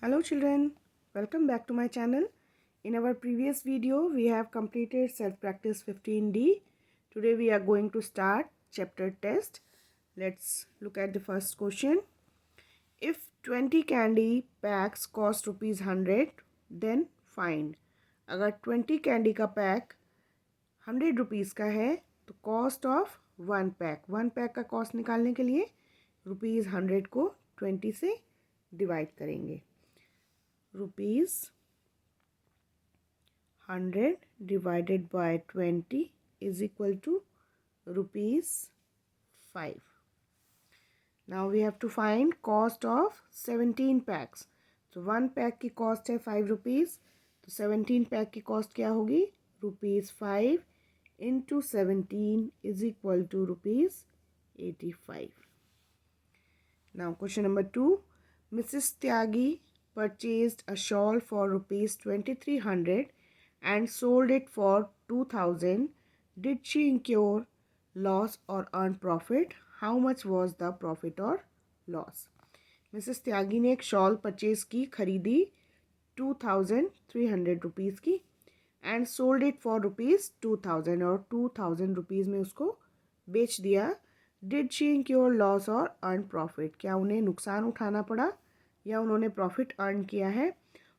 Hello children, welcome back to my channel. In our previous video, we have completed self-practice 15D. Today we are going to start chapter test. Let's look at the first question. If 20 candy packs cost rupees 100, then find. अगर 20 candy का pack 100 rupees का है तो cost of one pack का cost निकालने के लिए rupees 100 को 20 से डिवाइड करेंगे. Rupees 100 divided by 20 is equal to rupees 5. Now we have to find cost of 17 packs. So one pack की cost है 5 rupees. तो 17 pack की cost क्या होगी? Rupees 5 into 17 is equal to rupees 85. Now question number 2. Mrs. Tyagi purchased a shawl for rupees 2300 and sold it for 2000. Did she incur loss or earn profit? How much was the profit or loss? Mrs Tyagi ने एक shawl purchase की, खरीदी 2300 rupees की and sold it for rupees 2000 और 2000 rupees में उसको बेच दिया. Did she incur loss or earn profit? क्या उन्हें नुकसान उठाना पड़ा या उन्होंने प्रॉफिट अर्न किया है?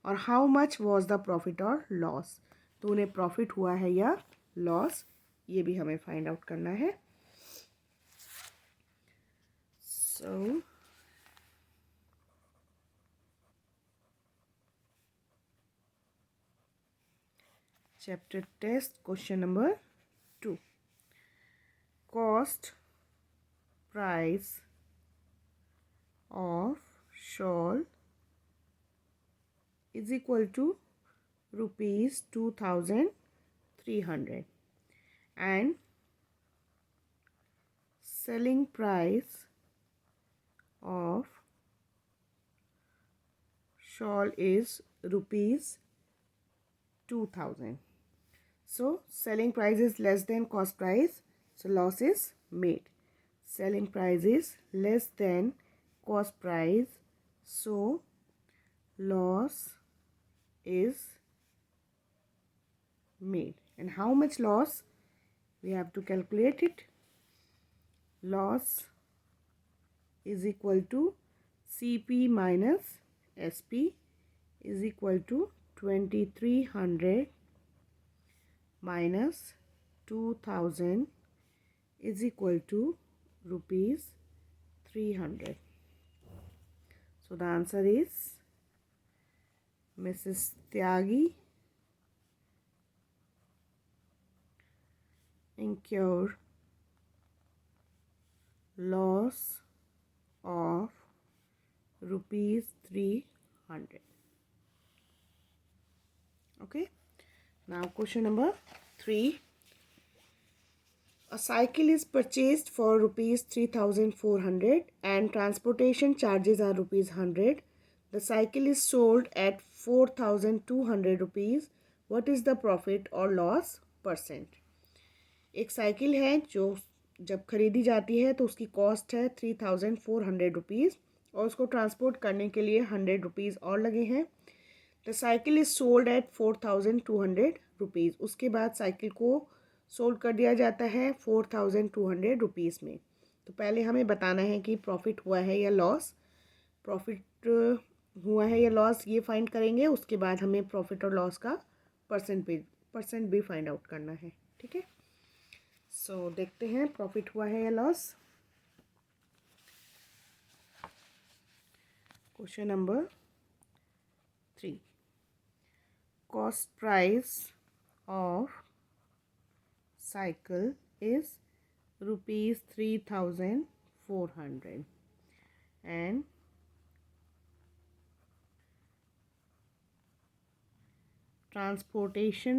और how much was the profit और लॉस? तो उन्हें प्रॉफिट हुआ है या लॉस, ये भी हमें फाइंड आउट करना है. So chapter test question number 2. Cost price of shawl is equal to rupees 2300 and selling price of shawl is rupees 2000. So selling price is less than cost price, so loss is made. Selling price is less than cost price, so loss is made. And how much loss? We have to calculate it. Loss is equal to CP minus SP is equal to 2300 minus 2000 is equal to rupees 300. So the answer is Mrs. Tyagi incurred loss of rupees 300. Okay. Now question number 3. A cycle is purchased for rupees 3400 and transportation charges are rupees 100. The cycle is sold at 4200 rupees. What is the profit or loss percent? एक cycle है जो जब खरीदी जाती है तो उसकी cost है 3400 रुपीज़ और उसको ट्रांसपोर्ट करने के लिए 100 रुपीज़ और लगे हैं. The cycle is sold at 4200 rupees. उसके बाद साइकिल को सोल्ड कर दिया जाता है 4200 रुपीज़ में. तो पहले हमें बताना है कि प्रॉफिट हुआ है या लॉस. प्रॉफिट हुआ है या लॉस ये फाइंड करेंगे. उसके बाद हमें प्रॉफिट और लॉस का परसेंट भी फाइंड आउट करना है. ठीक है. सो देखते हैं प्रॉफिट हुआ है या loss. Question number 3. Cost price of cycle is rupees 3400 and transportation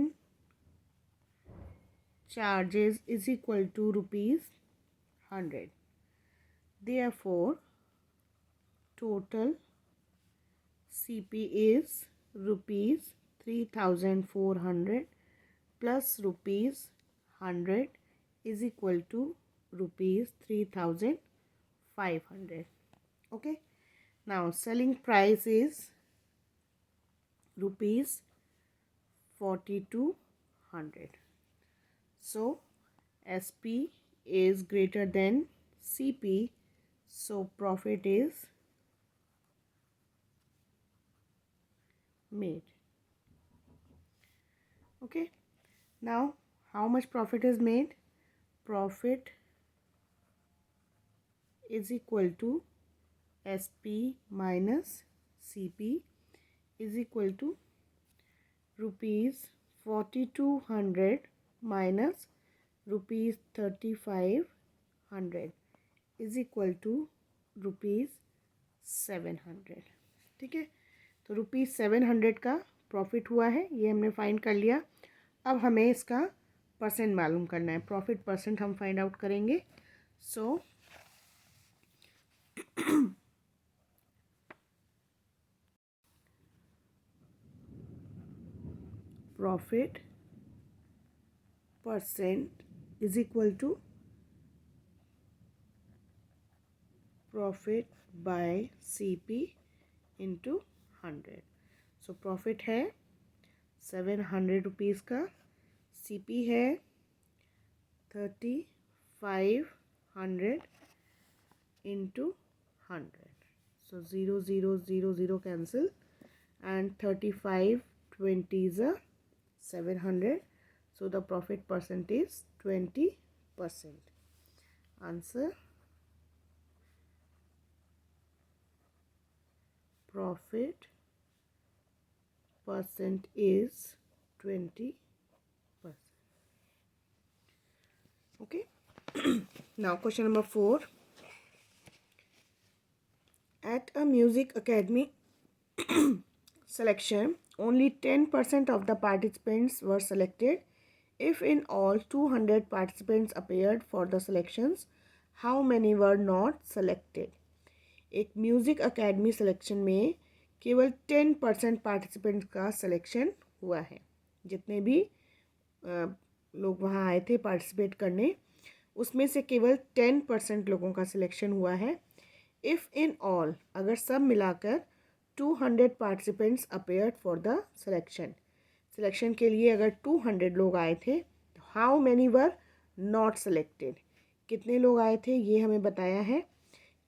charges is equal to rupees 100. Therefore total CP is rupees 3400 plus rupees 100 is equal to rupees 3500. Okay. Now selling price is rupees 4200. So SP is greater than CP, so profit is made. Okay, now how much profit is made? Profit is equal to SP minus CP is equal to rupees 4200 minus rupees 3500 is equal to rupees 700. ठीक है, तो rupees 700 का profit हुआ है, ये हमने find कर लिया. अब हमें इसका परसेंट मालूम करना है. प्रॉफिट परसेंट हम फाइंड आउट करेंगे. So profit percent is equal to profit by CP into 100. So profit है 700 रुपीज़ का, CP है 3500 into 100. So 0 0 0 0 cancel and 35 20s are 700. So the profit percent is 20%. Answer: profit percent is 20%. Okay. Now question number 4. At a music academy selection, only 10% of the participants were selected. If in all 200 participants appeared for the selections, how many were not selected? एक music academy selection में केवल 10% participants का selection हुआ है. जितने भी लोग वहाँ आए थे पार्टिसिपेट करने, उसमें से केवल 10% लोगों का सिलेक्शन हुआ है. इफ़ इन ऑल, अगर सब मिलाकर 200 participants appeared for the selection, selection के लिए अगर 200 लोग आए थे, तो how many were not selected, कितने लोग आए थे ये हमें बताया है.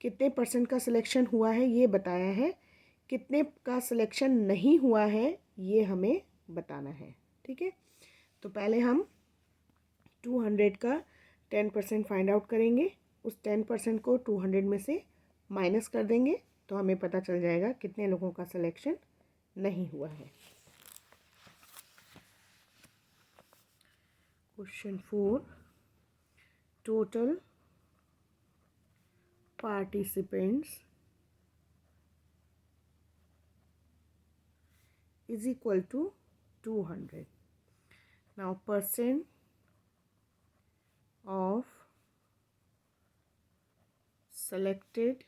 कितने परसेंट का सिलेक्शन हुआ है ये बताया है. कितने का सिलेक्शन नहीं हुआ है ये हमें बताना है. ठीक है, तो पहले हम 200 का 10% फाइंड आउट करेंगे. उस 10% को 200 में से माइनस कर देंगे तो हमें पता चल जाएगा कितने लोगों का सिलेक्शन नहीं हुआ है. Question 4. Total participants is equal to 200. Now percent of selected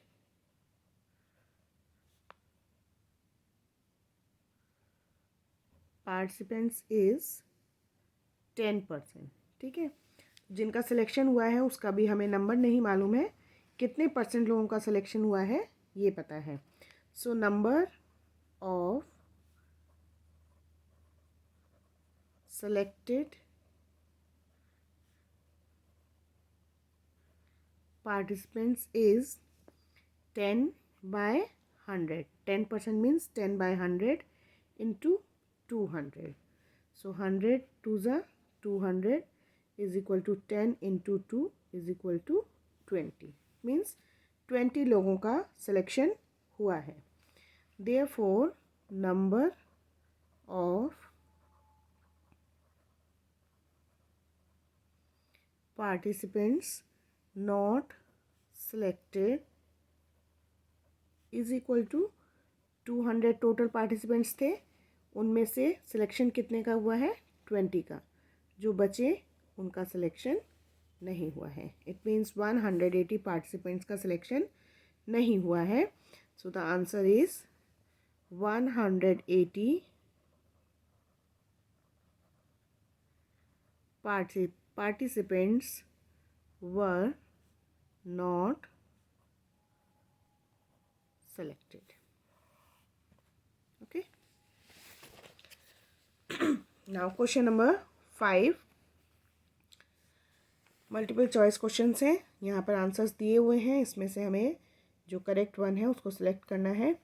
participants is 10%. ठीक है, जिनका सिलेक्शन हुआ है उसका भी हमें नंबर नहीं मालूम है, कितने परसेंट लोगों का सिलेक्शन हुआ है ये पता है. So number of selected participants is 10 by 100. 10% means 10 by 100 into 200. So 100 2s are 200 is equal to 10 into 2 is equal to 20. Means 20 लोगों का सिलेक्शन हुआ है. Therefore number of participants not selected is equal to 200 total participants थे, उनमें से selection कितने का हुआ है 20 का. जो बचे उनका सिलेक्शन नहीं हुआ है. इट मीन्स 180 पार्टिसिपेंट्स का सिलेक्शन नहीं हुआ है. So the answer is 180 participants were not selected. Okay. Now question number 5 multiple choice questions हैं। यहाँ पर आंसर्स दिए हुए हैं, इसमें से हमें जो करेक्ट वन है उसको सिलेक्ट करना है।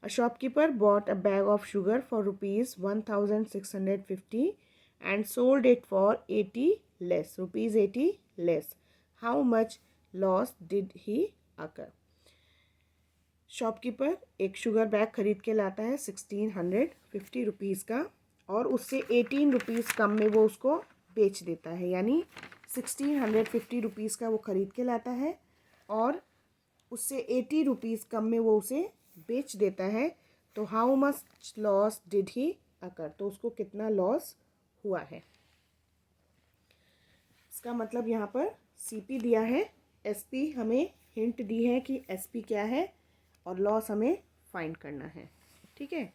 A shopkeeper bought a bag of sugar for ₹1650 and sold it for 80 less, ₹80 less. How much loss did he occur? Shopkeeper एक शुगर बैग खरीद के लाता है 1650 रुपीज़ का, और उससे 18 रुपीज़ कम में वो उसको बेच देता है। यानी 1650 रुपीज़ का वो ख़रीद के लाता है और उससे 80 रुपीज़ कम में वो उसे बेच देता है। तो how much loss did he occur? तो उसको कितना लॉस हुआ है? इसका मतलब यहाँ पर सीपी दिया है, एसपी हमें हिंट दी है कि एसपी क्या है, और लॉस हमें फाइंड करना है। ठीक है,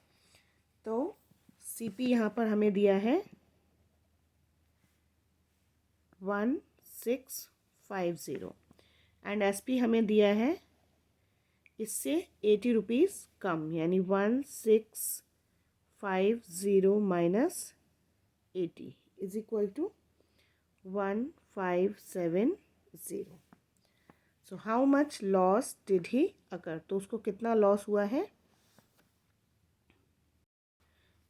तो सीपी यहाँ पर हमें दिया है 1650 एंड एसपी हमें दिया है इससे 80 रुपीज़ कम, यानी 1650 minus 80 is equal to 1570। So how much loss did he occur? तो उसको कितना लॉस हुआ है?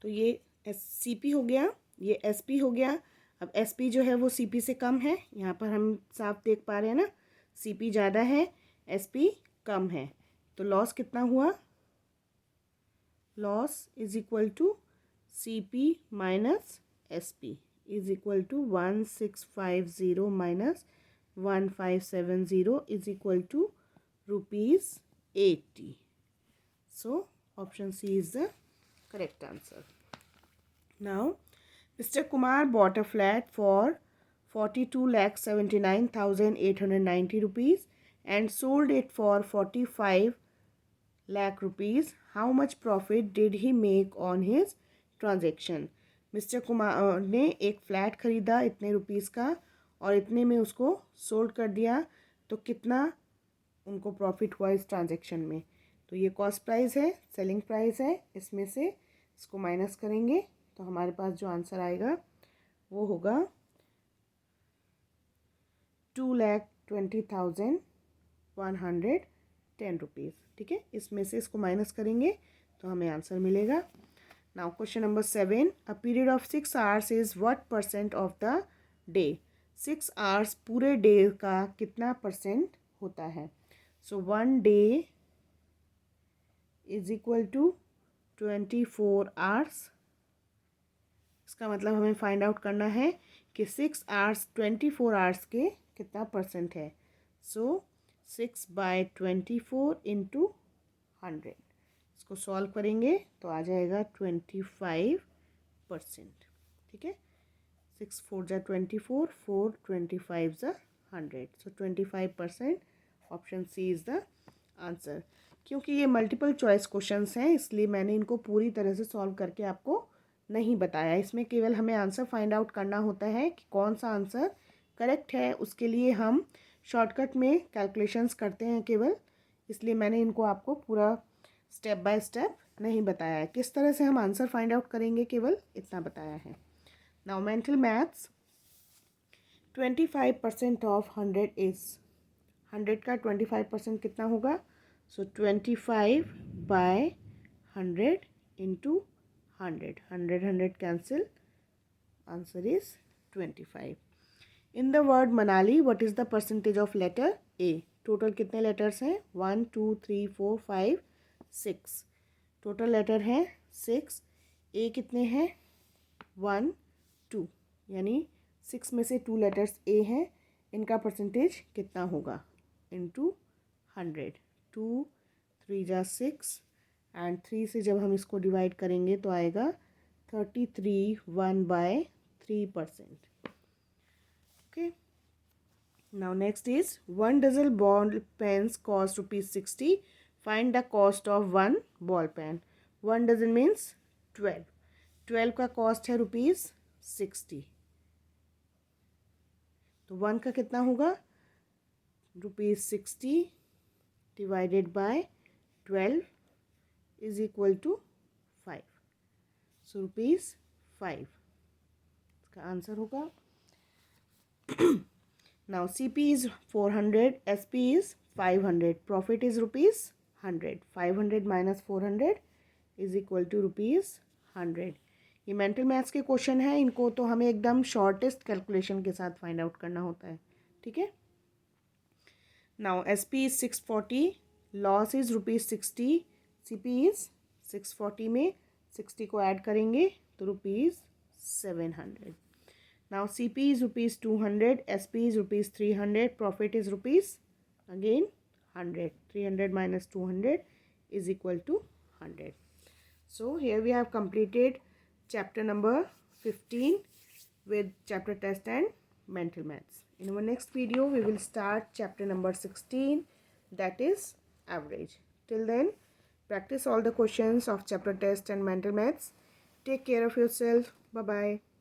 तो ये सीपी हो गया, ये एसपी हो गया। अब एसपी जो है वो सीपी से कम है, यहाँ पर हम साफ देख पा रहे हैं ना, सीपी ज़्यादा है, एसपी कम है। तो लॉस कितना हुआ? Loss is equal to CP minus SP is equal to 1650 minus 1570 is equal to ₹80। So option C is the correct answer. Now, Mr. Kumar bought a flat for 42,79,890 rupees and sold it for 45 lakh rupees. How much profit did he make on his transaction? Mister Kumar ने एक flat ख़रीदा इतने rupees का और इतने में उसको sold कर दिया, तो कितना उनको प्रॉफिट हुआ इस ट्रांजैक्शन में? तो ये कॉस्ट प्राइस है, सेलिंग प्राइस है, इसमें से इसको माइनस करेंगे तो हमारे पास जो आंसर आएगा वो होगा 2,20,110 रुपीज़। ठीक है, इसमें से इसको माइनस करेंगे तो हमें आंसर मिलेगा। Now question number 7, a period of 6 hours is what % of the day? 6 hours पूरे डे का कितना % होता है? So 1 day is equal to 24 hours. इसका मतलब हमें फाइंड आउट करना है कि 6 आवर्स 24 आवर्स के कितना % है। सो 6/24 इंटू 100, इसको सॉल्व करेंगे तो आ जाएगा 25%। ठीक है, 6 4 जा 24, 4 25 जा 100, so 25%। Option C is the answer. क्योंकि ये मल्टीपल चॉइस क्वेश्चंस हैं इसलिए मैंने इनको पूरी तरह से सॉल्व करके आपको नहीं बताया। इसमें केवल हमें आंसर फाइंड आउट करना होता है कि कौन सा आंसर करेक्ट है। उसके लिए हम शॉर्टकट में कैलकुलेशंस करते हैं केवल, इसलिए मैंने इनको आपको पूरा स्टेप बाय स्टेप नहीं बताया है। किस तरह से हम आंसर फाइंड आउट करेंगे केवल इतना बताया है। Now mental maths, 25% of 100 is, 100 का 25% कितना होगा? सो 25/100 into 100, 100 cancel, answer is 25। In the word Manali what is the % of letter A? Total कितने लेटर्स हैं? 1 2 3 4 5 6, टोटल लेटर हैं 6। ए कितने हैं? 1 2, यानी 6 में से 2 लेटर्स ए हैं, इनका % कितना होगा? इंटू 100, 2 3 जा 6 एंड 3 से जब हम इसको डिवाइड करेंगे तो आएगा 33 1/3%। Okay, now next is 1 dozen ball pens cost ₹60, find the cost of 1 ball pen. 1 dozen means 12, 12 का कॉस्ट है ₹60, तो 1 का कितना होगा? ₹60 divided by 12 is equal to 5, so ₹5। का आंसर होगा। Now CP is 400, SP is 500, profit is rupees 100. 500 minus 400 is equal to rupees 100. ये mental maths के क्वेश्चन है, इनको तो हमें एकदम शॉर्टेस्ट कैलकुलेशन के साथ फाइंड आउट करना होता है, ठीक है। Now SP is 640, loss is rupees 60, CP is 640 में 60 को ऐड करेंगे तो rupees 700. Now CP is rupees 200, SP is rupees 300, profit is rupees again 100. 300 minus 200 is equal to 100. So here we have completed chapter number 15 with chapter test and mental maths. In our next video we will start chapter number 16, that is average. Till then, practice all the questions of chapter test and mental maths. Take care of yourself. Bye bye.